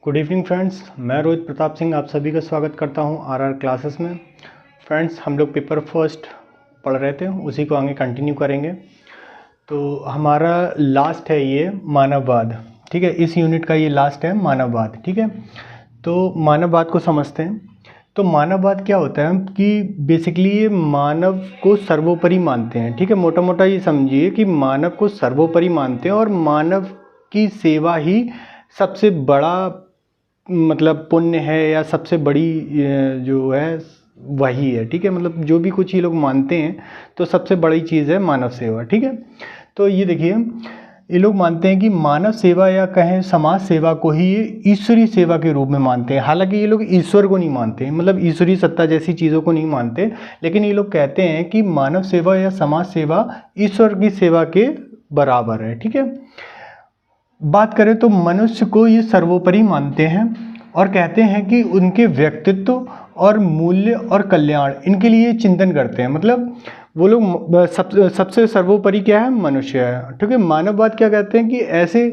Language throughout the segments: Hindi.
गुड इवनिंग फ्रेंड्स, मैं रोहित प्रताप सिंह आप सभी का स्वागत करता हूं आरआर क्लासेस में। फ्रेंड्स, हम लोग पेपर फर्स्ट पढ़ रहे थे, उसी को आगे कंटिन्यू करेंगे। तो हमारा लास्ट है ये मानववाद, ठीक है। इस यूनिट का ये लास्ट है मानववाद, ठीक है। तो मानववाद को समझते हैं। तो मानववाद क्या होता है कि बेसिकली ये मानव को सर्वोपरि मानते हैं, ठीक है। मोटा मोटा ये समझिए कि मानव को सर्वोपरि मानते हैं और मानव की सेवा ही सबसे बड़ा मतलब पुण्य है या सबसे बड़ी जो है वही है, ठीक है। मतलब जो भी कुछ ये लोग मानते हैं तो सबसे बड़ी चीज़ है मानव सेवा, ठीक है। तो ये देखिए, ये लोग मानते हैं कि मानव सेवा या कहें समाज सेवा को ही ये ईश्वरीय सेवा के रूप में मानते हैं। हालांकि ये लोग ईश्वर को नहीं मानते, मतलब ईश्वरीय सत्ता जैसी चीज़ों को नहीं मानते, लेकिन ये लोग कहते हैं कि मानव सेवा या समाज सेवा ईश्वर की सेवा के बराबर है, ठीक है। बात करें तो मनुष्य को ये सर्वोपरि मानते हैं और कहते हैं कि उनके व्यक्तित्व और मूल्य और कल्याण इनके लिए चिंतन करते हैं। मतलब वो लोग सबसे सर्वोपरि क्या है, मनुष्य है, ठीक है। मानववाद क्या कहते हैं कि ऐसे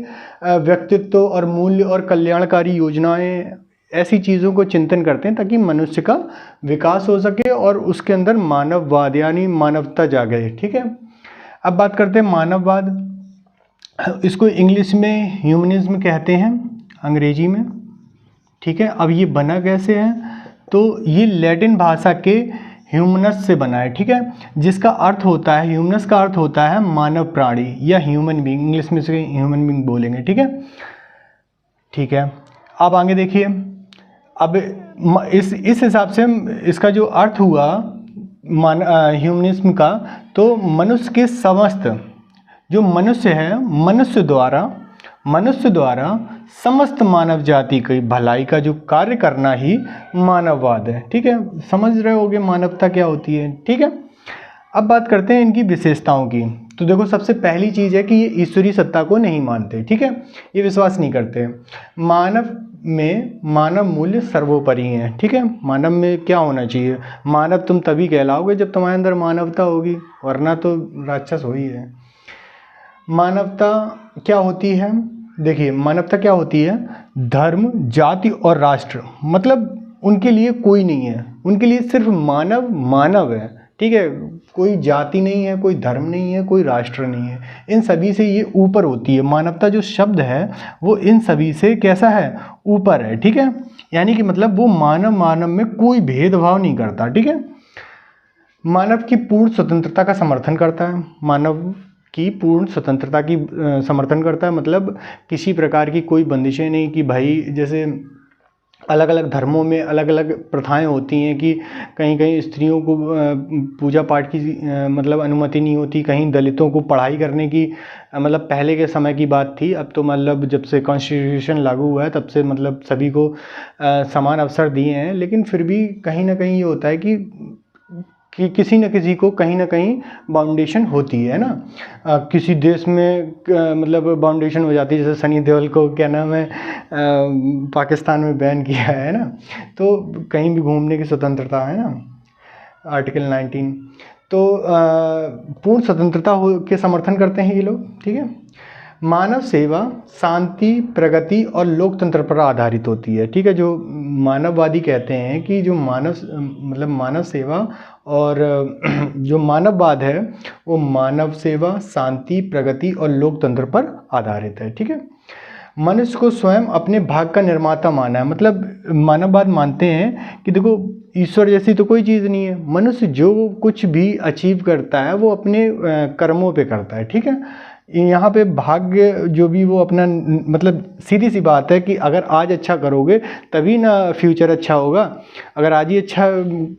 व्यक्तित्व और मूल्य और कल्याणकारी योजनाएं, ऐसी चीज़ों को चिंतन करते हैं ताकि मनुष्य का विकास हो सके और उसके अंदर मानववाद यानी मानवता जागे, ठीक है। अब बात करते हैं मानववाद। इसको इंग्लिश में ह्यूमनिज्म कहते हैं, अंग्रेजी में, ठीक है। अब ये बना कैसे है, तो ये लैटिन भाषा के ह्यूमनस से बना है, ठीक है। जिसका अर्थ होता है, ह्यूमनस का अर्थ होता है मानव प्राणी या ह्यूमन बीइंग, इंग्लिश में से ह्यूमन बीइंग बोलेंगे, ठीक है। ठीक है, अब आगे देखिए। अब इस हिसाब से इसका जो अर्थ हुआ ह्यूमनिज्म का, तो मनुष्य के समस्त जो मनुष्य है, मनुष्य द्वारा समस्त मानव जाति की भलाई का जो कार्य करना ही मानववाद है, ठीक है। समझ रहे होगे मानवता क्या होती है, ठीक है। अब बात करते हैं इनकी विशेषताओं की। तो देखो, सबसे पहली चीज़ है कि ये ईश्वरीय सत्ता को नहीं मानते, ठीक है। ये विश्वास नहीं करते। मानव मूल्य सर्वोपरि हैं, ठीक है। मानव में क्या होना चाहिए, मानव तुम तभी कहलाओगे जब तुम्हारे अंदर मानवता होगी, वरना तो राक्षस हो ही है। मानवता क्या होती है, देखिए मानवता क्या होती है, धर्म, जाति और राष्ट्र, मतलब उनके लिए कोई नहीं है, उनके लिए सिर्फ मानव है, ठीक है। कोई जाति नहीं है, कोई धर्म नहीं है, कोई राष्ट्र नहीं है, इन सभी से ये ऊपर होती है। मानवता जो शब्द है वो इन सभी से कैसा है, ऊपर है, ठीक है। यानी कि मतलब वो मानव में कोई भेदभाव नहीं करता, ठीक है। मानव की पूर्ण स्वतंत्रता का समर्थन करता है, मानव की पूर्ण स्वतंत्रता की समर्थन करता है। मतलब किसी प्रकार की कोई बंदिशें नहीं कि भाई, जैसे अलग अलग धर्मों में अलग अलग प्रथाएं होती हैं कि कहीं कहीं स्त्रियों को पूजा पाठ की मतलब अनुमति नहीं होती, कहीं दलितों को पढ़ाई करने की मतलब पहले के समय की बात थी। अब तो मतलब जब से कॉन्स्टिट्यूशन लागू हुआ है तब से मतलब सभी को समान अवसर दिए हैं, लेकिन फिर भी कहीं ना कहीं ये होता है कि किसी न किसी को कहीं ना कहीं बाउंडेशन होती है ना। किसी देश में मतलब बाउंडेशन हो जाती है, जैसे सनी देओल को क्या नाम है पाकिस्तान में बैन किया है ना, तो कहीं भी घूमने की स्वतंत्रता है ना, आर्टिकल 19। तो पूर्ण स्वतंत्रता के समर्थन करते हैं ये लोग, ठीक है। मानव सेवा शांति, प्रगति और लोकतंत्र पर आधारित होती है, ठीक है। जो मानववादी कहते हैं कि जो मानव सेवा और जो मानववाद है वो मानव सेवा, शांति, प्रगति और लोकतंत्र पर आधारित है, ठीक है। मनुष्य को स्वयं अपने भाग्य का निर्माता माना है। मतलब मानववाद मानते हैं कि देखो, ईश्वर जैसी तो कोई चीज़ नहीं है, मनुष्य जो कुछ भी अचीव करता है वो अपने कर्मों पे करता है, ठीक है। यहाँ पे भाग्य जो भी वो अपना, मतलब सीधी सी बात है कि अगर आज अच्छा करोगे तभी ना फ्यूचर अच्छा होगा। अगर आज ही अच्छा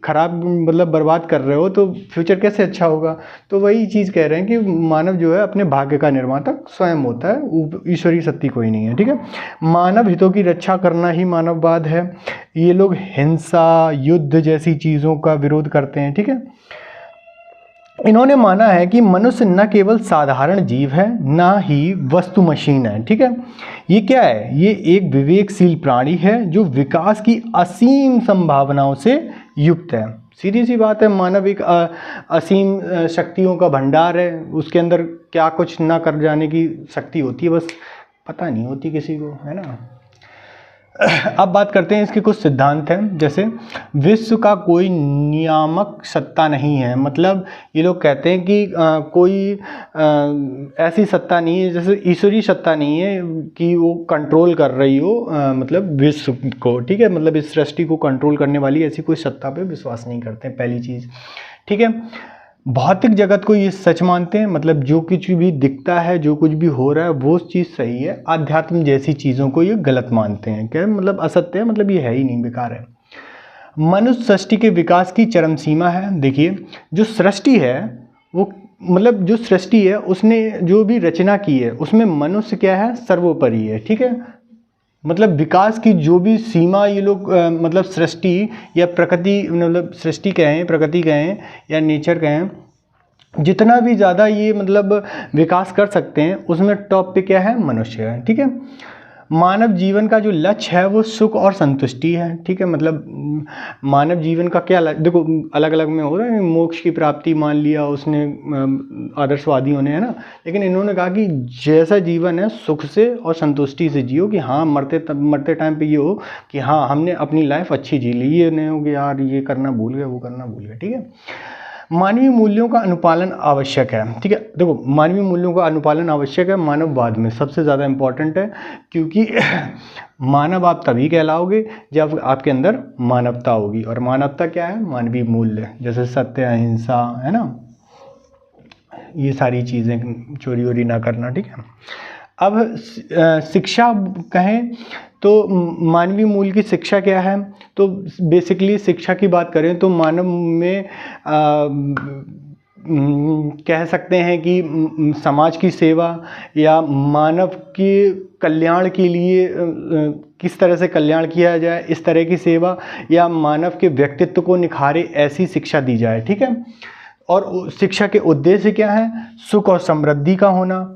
खराब मतलब बर्बाद कर रहे हो तो फ्यूचर कैसे अच्छा होगा। तो वही चीज़ कह रहे हैं कि मानव जो है अपने भाग्य का निर्माता स्वयं होता है, ईश्वरीय शक्ति कोई नहीं है, ठीक है। मानव हितों की रक्षा करना ही मानववाद है। ये लोग हिंसा, युद्ध जैसी चीज़ों का विरोध करते हैं, ठीक है। इन्होंने माना है कि मनुष्य न केवल साधारण जीव है, ना ही वस्तु मशीन है, ठीक है। ये क्या है, ये एक विवेकशील प्राणी है जो विकास की असीम संभावनाओं से युक्त है। सीधी सी बात है, मानव एक असीम शक्तियों का भंडार है, उसके अंदर क्या कुछ ना कर जाने की शक्ति होती है, बस पता नहीं होती किसी को, है ना। अब बात करते हैं इसके कुछ सिद्धांत हैं। जैसे विश्व का कोई नियामक सत्ता नहीं है, मतलब ये लोग कहते हैं कि कोई ऐसी सत्ता नहीं है, जैसे ईश्वरीय सत्ता नहीं है कि वो कंट्रोल कर रही हो मतलब विश्व को, ठीक है, मतलब इस सृष्टि को कंट्रोल करने वाली ऐसी कोई सत्ता पे विश्वास नहीं करते हैं, पहली चीज़, ठीक है। भौतिक जगत को ये सच मानते हैं, मतलब जो कुछ भी दिखता है, जो कुछ भी हो रहा है वो चीज़ सही है। आध्यात्म जैसी चीज़ों को ये गलत मानते हैं, क्या मतलब असत्य है, मतलब ये है ही नहीं, बेकार है। मनुष्य सृष्टि के विकास की चरम सीमा है। देखिए जो सृष्टि है वो, मतलब जो सृष्टि है उसने जो भी रचना की है उसमें मनुष्य क्या है, सर्वोपरि है, ठीक है। मतलब विकास की जो भी सीमा ये लोग मतलब सृष्टि या प्रकृति, मतलब सृष्टि कहें, प्रकृति कहें या नेचर कहें, जितना भी ज़्यादा ये मतलब विकास कर सकते हैं उसमें टॉप पे क्या है, मनुष्य है, ठीक है। मानव जीवन का जो लक्ष्य है वो सुख और संतुष्टि है, ठीक है। मतलब मानव जीवन का क्या देखो अलग अलग में हो रहा है, मोक्ष की प्राप्ति मान लिया उसने आदर्शवादियों ने, है ना, लेकिन इन्होंने कहा कि जैसा जीवन है सुख से और संतुष्टि से जियो, कि हाँ मरते टाइम पे ये हो कि हाँ हमने अपनी लाइफ अच्छी जी ली, ये नहीं हो कि यार ये करना भूल गए वो करना भूल गए, ठीक है। मानवीय मूल्यों का अनुपालन आवश्यक है, ठीक है। देखो मानवीय मूल्यों का अनुपालन आवश्यक है मानववाद में, सबसे ज़्यादा इम्पॉर्टेंट है, क्योंकि मानव आप तभी कहलाओगे जब आपके अंदर मानवता होगी, और मानवता क्या है, मानवीय मूल्य, जैसे सत्य, अहिंसा, है ना, ये सारी चीज़ें, चोरी वोरी ना करना, ठीक है। अब शिक्षा कहें तो मानवीय मूल्य की शिक्षा क्या है, तो बेसिकली शिक्षा की बात करें तो मानव में कह सकते हैं कि समाज की सेवा या मानव के कल्याण के लिए किस तरह से कल्याण किया जाए इस तरह की सेवा, या मानव के व्यक्तित्व को निखारे ऐसी शिक्षा दी जाए, ठीक है। और शिक्षा के उद्देश्य क्या है, सुख और समृद्धि का होना,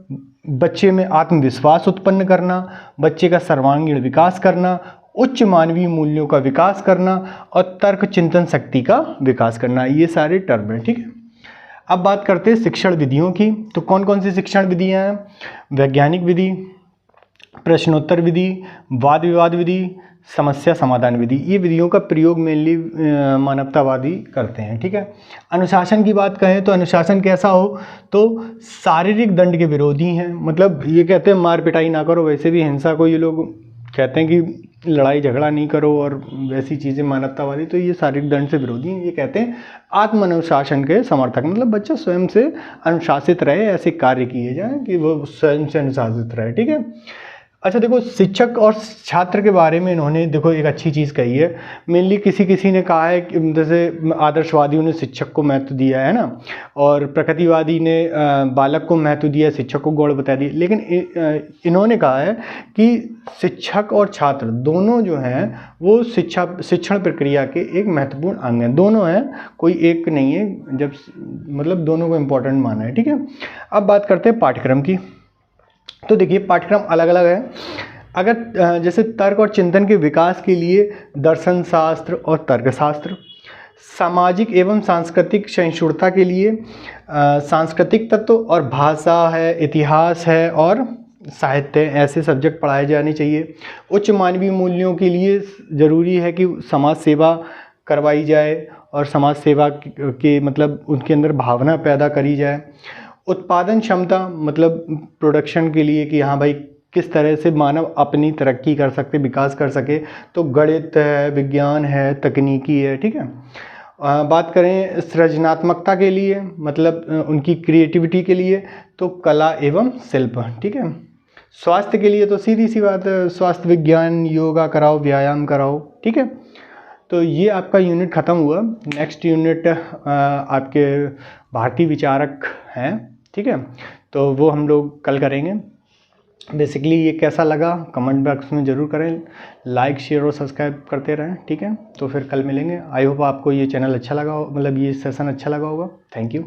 बच्चे में आत्मविश्वास उत्पन्न करना, बच्चे का सर्वांगीण विकास करना, उच्च मानवीय मूल्यों का विकास करना और तर्क चिंतन शक्ति का विकास करना, ये सारे टर्म हैं, ठीक है। अब बात करते हैं शिक्षण विधियों की। तो कौन कौन सी शिक्षण विधियाँ हैं, वैज्ञानिक विधि, प्रश्नोत्तर विधि, वाद विवाद विधि, समस्या समाधान विधि, ये विधियों का प्रयोग मेनली मानवतावादी करते हैं, ठीक है। अनुशासन की बात कहें तो अनुशासन कैसा हो, तो शारीरिक दंड के विरोधी हैं, मतलब ये कहते हैं मार पिटाई ना करो, वैसे भी हिंसा को ये लोग कहते हैं कि लड़ाई झगड़ा नहीं करो और वैसी चीज़ें मानवतावादी, तो ये शारीरिक दंड से विरोधी हैं। ये कहते हैं आत्म अनुशासन के समर्थक, मतलब बच्चा स्वयं से अनुशासित रहे, ऐसे कार्य किए जाएँ कि वो स्वयं से अनुशासित रहे, ठीक है। अच्छा देखो शिक्षक और छात्र के बारे में इन्होंने देखो एक अच्छी चीज़ कही है, मेनली किसी ने कहा है कि जैसे आदर्शवादियों ने शिक्षक को महत्व दिया है ना, और प्रकृतिवादी ने बालक को महत्व दिया, शिक्षक को गौड़ बता दी, लेकिन इन्होंने कहा है कि शिक्षक और छात्र दोनों जो हैं वो शिक्षण प्रक्रिया के एक महत्वपूर्ण अंग हैं, दोनों हैं, कोई एक नहीं है, जब मतलब दोनों को इम्पोर्टेंट माना है, ठीक है। अब बात करते हैं पाठ्यक्रम की। तो देखिए पाठ्यक्रम अलग अलग है। अगर जैसे तर्क और चिंतन के विकास के लिए दर्शन शास्त्र और तर्कशास्त्र, सामाजिक एवं सांस्कृतिक सहिष्णुता के लिए सांस्कृतिक तत्व और भाषा है, इतिहास है और साहित्य, ऐसे सब्जेक्ट पढ़ाए जाने चाहिए। उच्च मानवीय मूल्यों के लिए ज़रूरी है कि समाज सेवा करवाई जाए और समाज सेवा के मतलब उनके अंदर भावना पैदा करी जाए। उत्पादन क्षमता, मतलब प्रोडक्शन के लिए कि हाँ भाई किस तरह से मानव अपनी तरक्की कर सकते, विकास कर सके, तो गणित है, विज्ञान है, तकनीकी है, ठीक है। बात करें सृजनात्मकता के लिए, मतलब उनकी क्रिएटिविटी के लिए, तो कला एवं शिल्प, ठीक है। स्वास्थ्य के लिए तो सीधी सी बात है, स्वास्थ्य विज्ञान, योगा कराओ, व्यायाम कराओ, ठीक है। तो ये आपका यूनिट ख़त्म हुआ। नेक्स्ट यूनिट आपके भारतीय विचारक हैं, ठीक है, तो वो हम लोग कल करेंगे। बेसिकली ये कैसा लगा कमेंट बॉक्स में ज़रूर करें, लाइक शेयर और सब्सक्राइब करते रहें, ठीक है। तो फिर कल मिलेंगे। आई होप आपको ये चैनल अच्छा लगा हो, मतलब ये सेशन अच्छा लगा होगा। Thank you.